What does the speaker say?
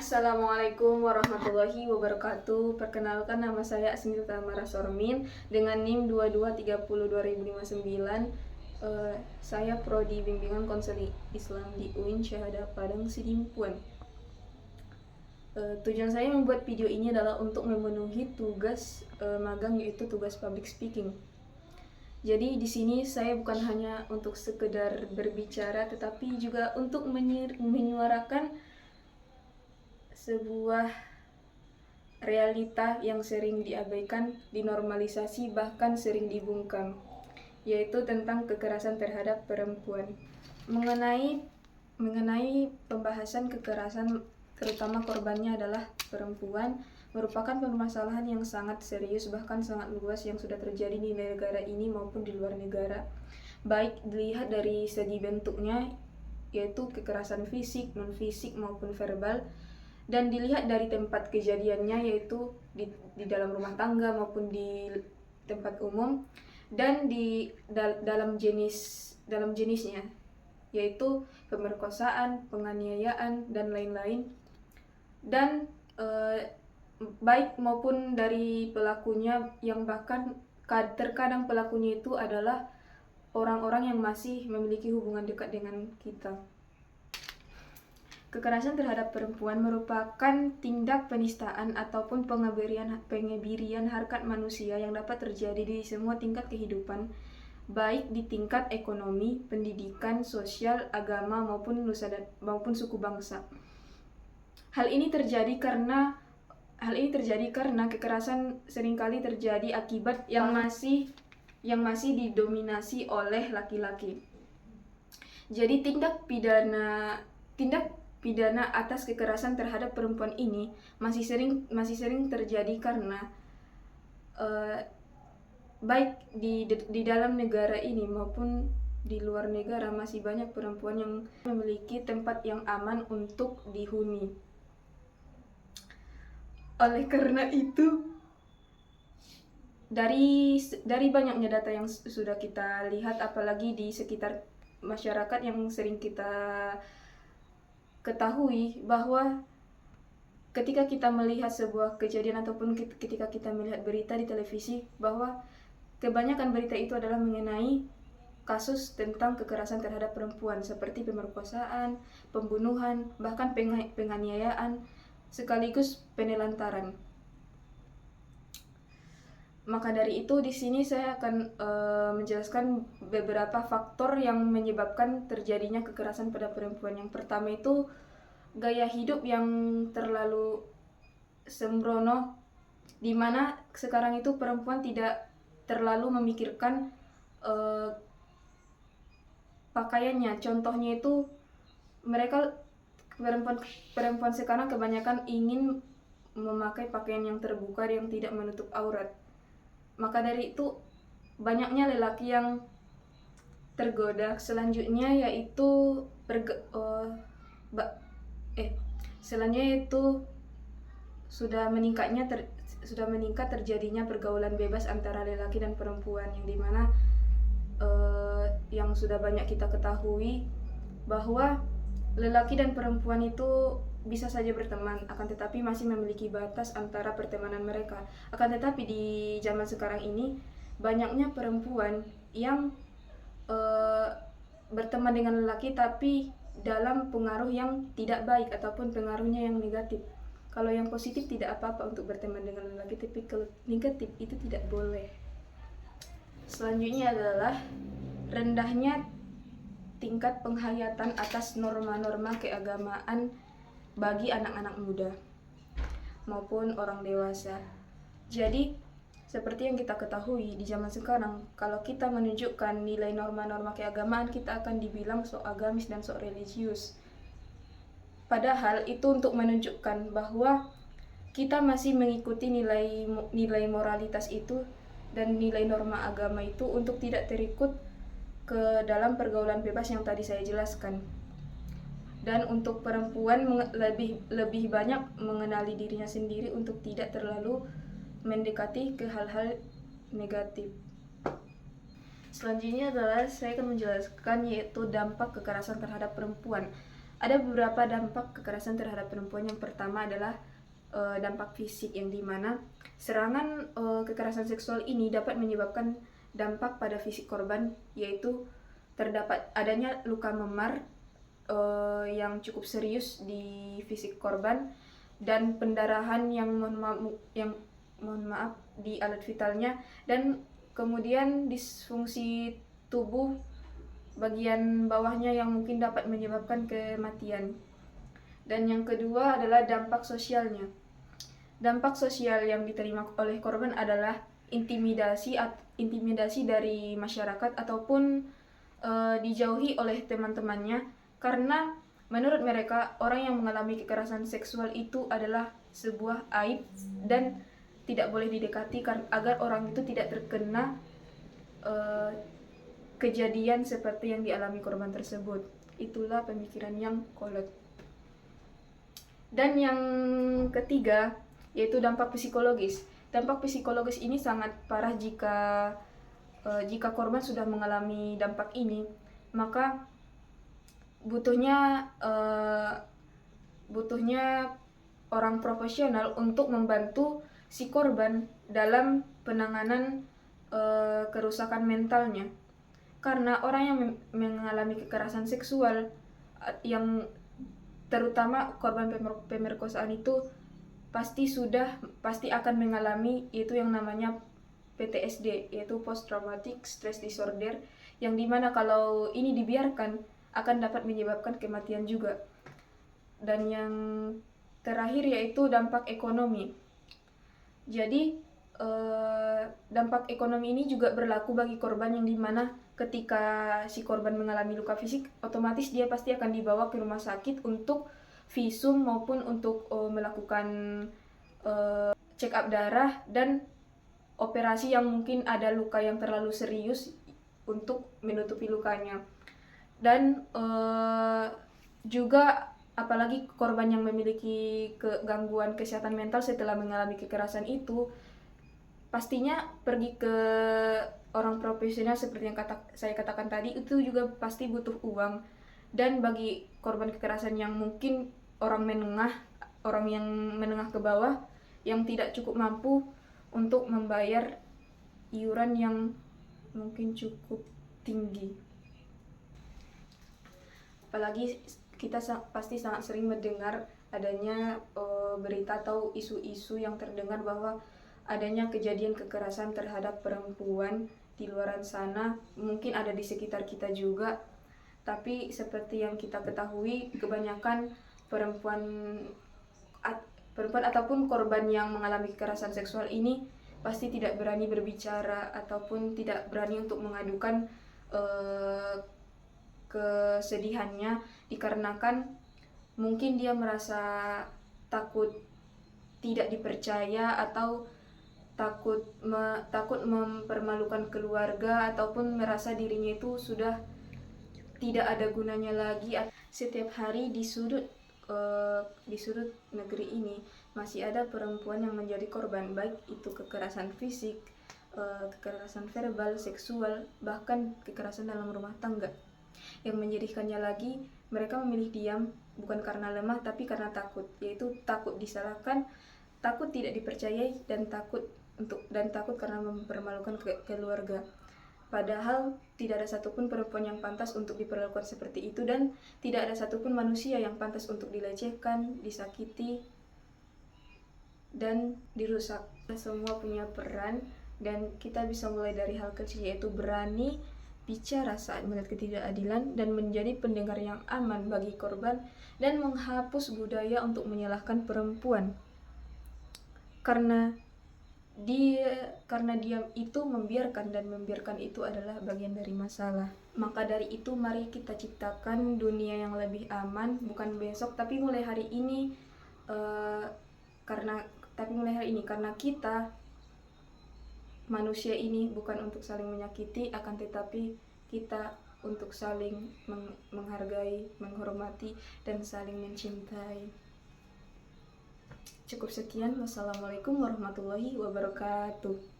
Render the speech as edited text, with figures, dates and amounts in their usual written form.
Assalamualaikum warahmatullahi wabarakatuh. Perkenalkan, nama saya Asmil Tamara Sormin dengan NIM 2230-2059. Saya prodi bimbingan konseling Islam di UIN Syahada Padang Sidimpuan. Tujuan saya membuat video ini adalah untuk memenuhi tugas magang, yaitu tugas public speaking. Jadi di sini saya bukan hanya untuk sekedar berbicara, tetapi juga untuk menyuarakan sebuah realita yang sering diabaikan, dinormalisasi, bahkan sering dibungkam, yaitu tentang kekerasan terhadap perempuan. Mengenai pembahasan kekerasan, terutama korbannya adalah perempuan, merupakan permasalahan yang sangat serius, bahkan sangat luas, yang sudah terjadi di negara ini maupun di luar negara. Baik dilihat dari segi bentuknya, yaitu kekerasan fisik, non-fisik maupun verbal, dan dilihat dari tempat kejadiannya, yaitu di dalam rumah tangga maupun di tempat umum, dan dalam jenisnya, yaitu pemerkosaan, penganiayaan, dan lain-lain. Dan baik maupun dari pelakunya, yang bahkan terkadang pelakunya itu adalah orang-orang yang masih memiliki hubungan dekat dengan kita. Kekerasan terhadap perempuan merupakan tindak penistaan ataupun pengebirian harkat manusia yang dapat terjadi di semua tingkat kehidupan, baik di tingkat ekonomi, pendidikan, sosial, agama, maupun suku bangsa. Hal ini terjadi karena kekerasan seringkali terjadi akibat yang masih didominasi oleh laki-laki. Jadi tindak pidana atas kekerasan terhadap perempuan ini masih sering terjadi karena baik di dalam negara ini maupun di luar negara masih banyak perempuan yang memiliki tempat yang aman untuk dihuni. Oleh karena itu, dari banyaknya data yang sudah kita lihat, apalagi di sekitar masyarakat yang sering kita ketahui, bahwa ketika kita melihat sebuah kejadian ataupun ketika kita melihat berita di televisi, bahwa kebanyakan berita itu adalah mengenai kasus tentang kekerasan terhadap perempuan, seperti pemerkosaan, pembunuhan, bahkan penganiayaan, sekaligus penelantaran. Maka dari itu, di sini saya akan menjelaskan beberapa faktor yang menyebabkan terjadinya kekerasan pada perempuan. Yang pertama itu gaya hidup yang terlalu sembrono, di mana sekarang itu perempuan tidak terlalu memikirkan pakaiannya. Contohnya itu, perempuan sekarang kebanyakan ingin memakai pakaian yang terbuka, yang tidak menutup aurat. Maka dari itu banyaknya lelaki yang tergoda. Selanjutnya yaitu sudah meningkat terjadinya pergaulan bebas antara lelaki dan perempuan, yang dimana yang sudah banyak kita ketahui bahwa lelaki dan perempuan itu bisa saja berteman, akan tetapi masih memiliki batas antara pertemanan mereka. Akan tetapi di zaman sekarang ini, banyaknya perempuan yang berteman dengan lelaki tapi dalam pengaruh yang tidak baik ataupun pengaruhnya yang negatif. Kalau yang positif tidak apa-apa untuk berteman dengan lelaki, tapi kalau negatif itu tidak boleh. Selanjutnya adalah rendahnya tingkat penghayatan atas norma-norma keagamaan bagi anak-anak muda maupun orang dewasa. Jadi, seperti yang kita ketahui di zaman sekarang, kalau kita menunjukkan nilai norma-norma keagamaan, kita akan dibilang sok agamis dan sok religius. Padahal itu untuk menunjukkan bahwa kita masih mengikuti nilai moralitas itu dan nilai norma agama itu untuk tidak terikut ke dalam pergaulan bebas yang tadi saya jelaskan. Dan untuk perempuan lebih banyak mengenali dirinya sendiri untuk tidak terlalu mendekati ke hal-hal negatif. Selanjutnya adalah saya akan menjelaskan yaitu dampak kekerasan terhadap perempuan. Ada beberapa dampak kekerasan terhadap perempuan. Yang pertama adalah dampak fisik, yang dimana serangan kekerasan seksual ini dapat menyebabkan dampak pada fisik korban, yaitu terdapat adanya luka memar yang cukup serius di fisik korban dan pendarahan yang mohon maaf di alat vitalnya, dan kemudian disfungsi tubuh bagian bawahnya yang mungkin dapat menyebabkan kematian. Dan yang kedua adalah dampak sosialnya. Dampak sosial yang diterima oleh korban adalah intimidasi dari masyarakat ataupun dijauhi oleh teman-temannya, karena menurut mereka orang yang mengalami kekerasan seksual itu adalah sebuah aib dan tidak boleh didekati agar orang itu tidak terkena kejadian seperti yang dialami korban tersebut. Itulah pemikiran yang kolot. Dan yang ketiga yaitu dampak psikologis. Dampak psikologis ini sangat parah jika korban sudah mengalami dampak ini, maka butuhnya orang profesional untuk membantu si korban dalam penanganan kerusakan mentalnya. Karena orang yang mengalami kekerasan seksual, yang terutama korban pemerkosaan itu pasti akan mengalami yaitu yang namanya PTSD, yaitu Post Traumatic Stress Disorder, yang dimana kalau ini dibiarkan akan dapat menyebabkan kematian juga. Dan yang terakhir yaitu dampak ekonomi. Jadi dampak ekonomi ini juga berlaku bagi korban, yang dimana ketika si korban mengalami luka fisik, otomatis dia pasti akan dibawa ke rumah sakit untuk visum maupun untuk melakukan check up darah dan operasi yang mungkin ada luka yang terlalu serius untuk menutupi lukanya. Dan juga apalagi korban yang memiliki gangguan kesehatan mental setelah mengalami kekerasan itu pastinya pergi ke orang profesional seperti yang saya katakan tadi, itu juga pasti butuh uang. Dan bagi korban kekerasan yang mungkin orang yang menengah ke bawah yang tidak cukup mampu untuk membayar iuran yang mungkin cukup tinggi. Apalagi kita pasti sangat sering mendengar adanya berita atau isu-isu yang terdengar bahwa adanya kejadian kekerasan terhadap perempuan di luar sana, mungkin ada di sekitar kita juga. Tapi seperti yang kita ketahui, kebanyakan perempuan ataupun korban yang mengalami kekerasan seksual ini pasti tidak berani berbicara ataupun tidak berani untuk mengadukan kesedihannya, dikarenakan mungkin dia merasa takut tidak dipercaya atau takut mempermalukan keluarga, ataupun merasa dirinya itu sudah tidak ada gunanya lagi. Setiap hari di sudut negeri ini masih ada perempuan yang menjadi korban, baik itu kekerasan fisik, kekerasan verbal, seksual, bahkan kekerasan dalam rumah tangga. Yang menyedihkannya lagi, mereka memilih diam bukan karena lemah tapi karena takut, yaitu takut disalahkan, takut tidak dipercayai, dan takut karena mempermalukan keluarga. Padahal tidak ada satupun perempuan yang pantas untuk diperlakukan seperti itu, dan tidak ada satupun manusia yang pantas untuk dilecehkan, disakiti, dan dirusak. Kita semua punya peran, dan kita bisa mulai dari hal kecil, yaitu berani bicara saat melihat ketidakadilan dan menjadi pendengar yang aman bagi korban, dan menghapus budaya untuk menyalahkan perempuan. Karena diam itu membiarkan, dan membiarkan itu adalah bagian dari masalah. Maka dari itu mari kita ciptakan dunia yang lebih aman, bukan besok tapi mulai hari ini. Karena kita manusia ini bukan untuk saling menyakiti, akan tetapi kita untuk saling menghargai, menghormati, dan saling mencintai. Cukup sekian. Wassalamualaikum warahmatullahi wabarakatuh.